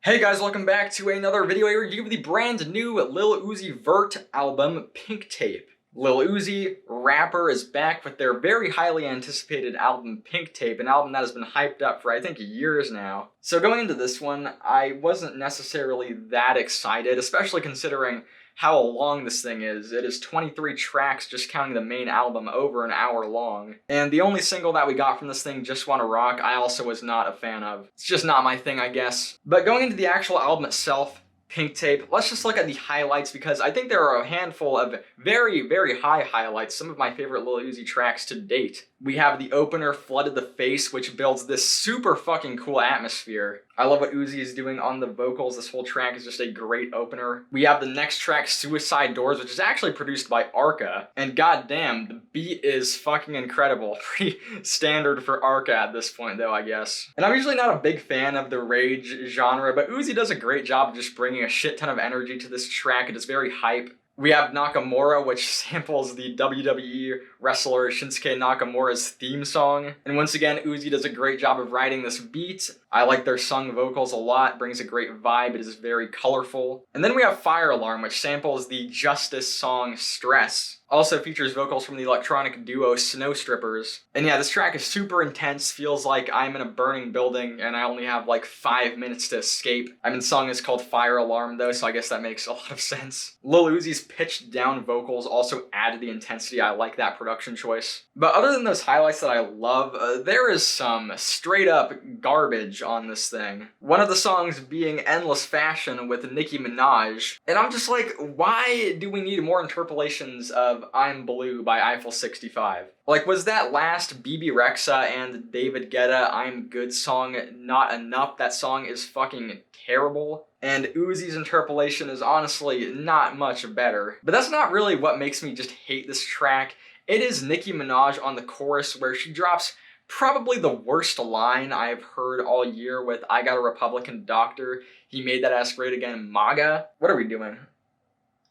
Hey guys, welcome back to another video review of the brand new LIl Uzi Vert album, Pink Tape. LIl Uzi, rapper, is back with their very highly anticipated album, Pink Tape, an album that has been hyped up for I think years now. So going into this one, I wasn't necessarily that excited, especially considering how long this thing is. It is 23 tracks, just counting the main album, over an hour long. And the only single that we got from this thing, Just Wanna Rock, I also was not a fan of. It's just not my thing, I guess. But going into the actual album itself, Pink Tape, let's just look at the highlights because I think there are a handful of very, very high highlights, some of my favorite Lil Uzi tracks to date. We have the opener, Flooded the Face, which builds this super fucking cool atmosphere. I love what Uzi is doing on the vocals. This whole track is just a great opener. We have the next track, Suicide Doors, which is actually produced by Arca. And goddamn, the beat is fucking incredible. Pretty standard for Arca at this point though, I guess. And I'm usually not a big fan of the rage genre, but Uzi does a great job of just bringing a shit ton of energy to this track. It is very hype. We have Nakamura, which samples the WWE wrestler Shinsuke Nakamura's theme song. And once again, Uzi does a great job of writing this beat. I like their sung vocals a lot, brings a great vibe, it is very colorful. And then we have Fire Alarm, which samples the Justice song Stress. Also features vocals from the electronic duo Snow Strippers. And yeah, this track is super intense, feels like I'm in a burning building and I only have like 5 minutes to escape. I mean, the song is called Fire Alarm though, so I guess that makes a lot of sense. Lil Uzi's pitched down vocals also add to the intensity. I like that production choice. But other than those highlights that I love, there is some straight up garbage on this thing. One of the songs being Endless Fashion with Nicki Minaj. And I'm just like, why do we need more interpolations of I'm Blue by Eiffel 65? Like, was that last BB Rexa and David Guetta I'm Good song not enough? That song is fucking terrible. And Uzi's interpolation is honestly not much better. But that's not really what makes me just hate this track. It is Nicki Minaj on the chorus where she drops probably the worst line I've heard all year with I Got a Republican Doctor. He made that ass great again, MAGA. What are we doing?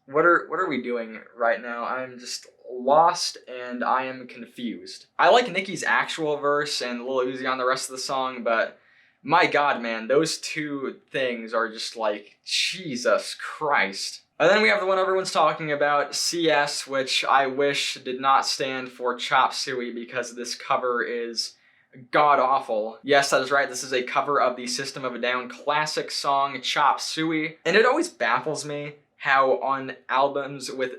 What are we doing right now? I'm just lost and I am confused. I like Nicki's actual verse and Lil Uzi on the rest of the song, but my god, man, those two things are just like, Jesus Christ. And then we have the one everyone's talking about, CS, which I wish did not stand for Chop Suey because this cover is god-awful. Yes, that is right, this is a cover of the System of a Down classic song, Chop Suey. And it always baffles me how on albums with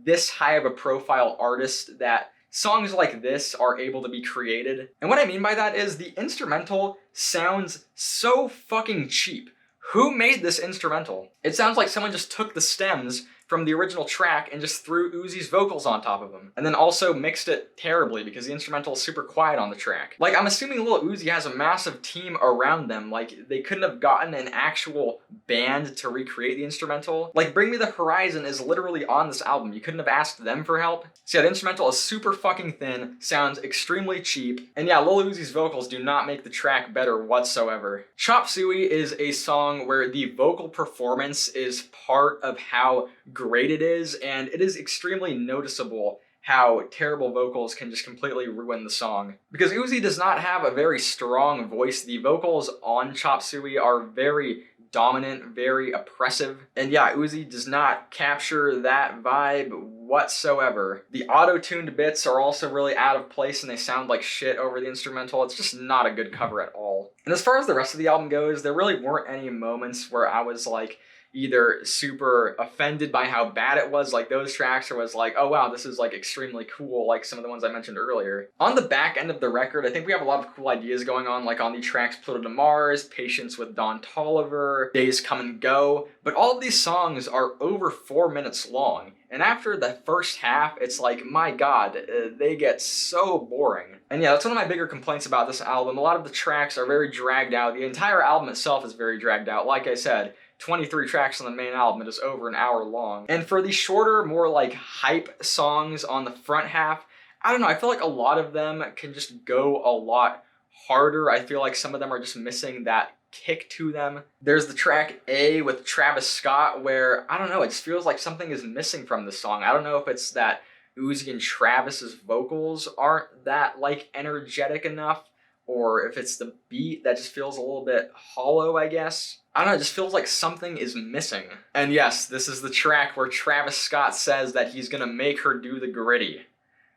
this high of a profile artist that songs like this are able to be created. And what I mean by that is the instrumental sounds so fucking cheap. Who made this instrumental? It sounds like someone just took the stems from the original track and just threw Uzi's vocals on top of them. And then also mixed it terribly because the instrumental is super quiet on the track. Like, I'm assuming Lil Uzi has a massive team around them. Like, they couldn't have gotten an actual band to recreate the instrumental. Like, Bring Me the Horizon is literally on this album. You couldn't have asked them for help. So yeah, the instrumental is super fucking thin, sounds extremely cheap. And yeah, Lil Uzi's vocals do not make the track better whatsoever. Chop Suey is a song where the vocal performance is part of how great it is, and it is extremely noticeable how terrible vocals can just completely ruin the song. Because Uzi does not have a very strong voice. The vocals on Chop Suey are very dominant, very oppressive. And yeah, Uzi does not capture that vibe whatsoever. The auto-tuned bits are also really out of place and they sound like shit over the instrumental. It's just not a good cover at all. And as far as the rest of the album goes, there really weren't any moments where I was like, either super offended by how bad it was, like those tracks, or was like, oh wow, this is like extremely cool, like some of the ones I mentioned earlier. On the back end of the record, I think we have a lot of cool ideas going on, like on the tracks Pluto to Mars, Patience with Don Toliver, Days Come and Go, but all of these songs are over 4 minutes long. And after the first half, it's like, my god, they get so boring. And yeah, that's one of my bigger complaints about this album. A lot of the tracks are very dragged out. The entire album itself is very dragged out. Like I said, 23 tracks on the main album, it is over an hour long. And for the shorter, more like hype songs on the front half, I don't know, I feel like a lot of them can just go a lot harder. I feel like some of them are just missing that kick to them. There's the track A with Travis Scott where, I don't know, it just feels like something is missing from the song. I don't know if it's that Uzi and Travis's vocals aren't that like energetic enough, or if it's the beat that just feels a little bit hollow, I guess. I don't know, it just feels like something is missing. And yes, this is the track where Travis Scott says that he's gonna make her do the gritty.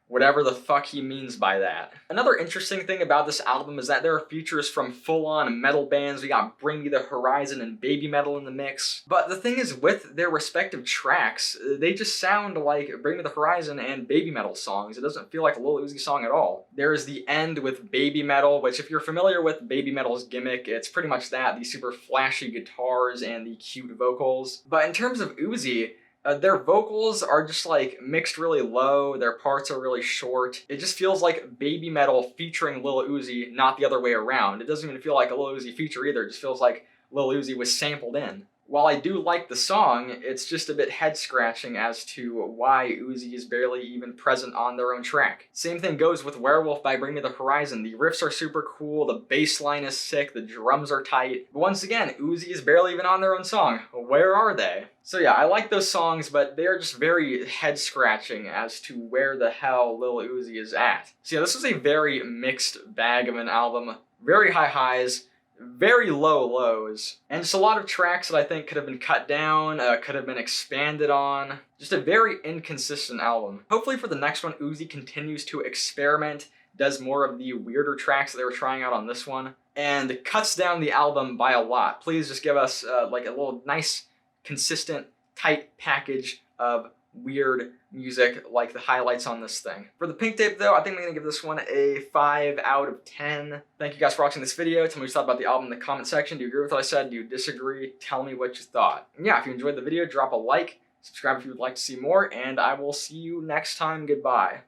Whatever the fuck he means by that. Another interesting thing about this album is that there are features from full-on metal bands. We got Bring Me the Horizon and Baby Metal in the mix. But the thing is, with their respective tracks, they just sound like Bring Me the Horizon and Baby Metal songs. It doesn't feel like a Lil Uzi song at all. There's the end with Baby Metal, which if you're familiar with Baby Metal's gimmick, it's pretty much that, the super flashy guitars and the cute vocals. But in terms of Uzi, their vocals are just like mixed really low, their parts are really short. It just feels like Baby Metal featuring Lil Uzi, not the other way around. It doesn't even feel like a Lil Uzi feature either, it just feels like Lil Uzi was sampled in. While I do like the song, it's just a bit head-scratching as to why Uzi is barely even present on their own track. Same thing goes with Werewolf by Bring Me the Horizon. The riffs are super cool, the bass line is sick, the drums are tight. But once again, Uzi is barely even on their own song. Where are they? So yeah, I like those songs, but they are just very head-scratching as to where the hell Lil Uzi is at. So yeah, this was a very mixed bag of an album. Very high highs, very low lows, and just a lot of tracks that I think could have been cut down, could have been expanded on. Just a very inconsistent album. Hopefully for the next one, Uzi continues to experiment, does more of the weirder tracks that they were trying out on this one, and cuts down the album by a lot. Please just give us like a little nice, consistent, tight package of weird music like the highlights on this thing. For the Pink Tape though, I think I'm gonna give this one a 5 out of 10. Thank you guys for watching this video. Tell me what you thought about the album in the comment section. Do you agree with what I said? Do you disagree? Tell me what you thought. And yeah, if you enjoyed the video, drop a like, subscribe if you would like to see more, and I will see you next time. Goodbye.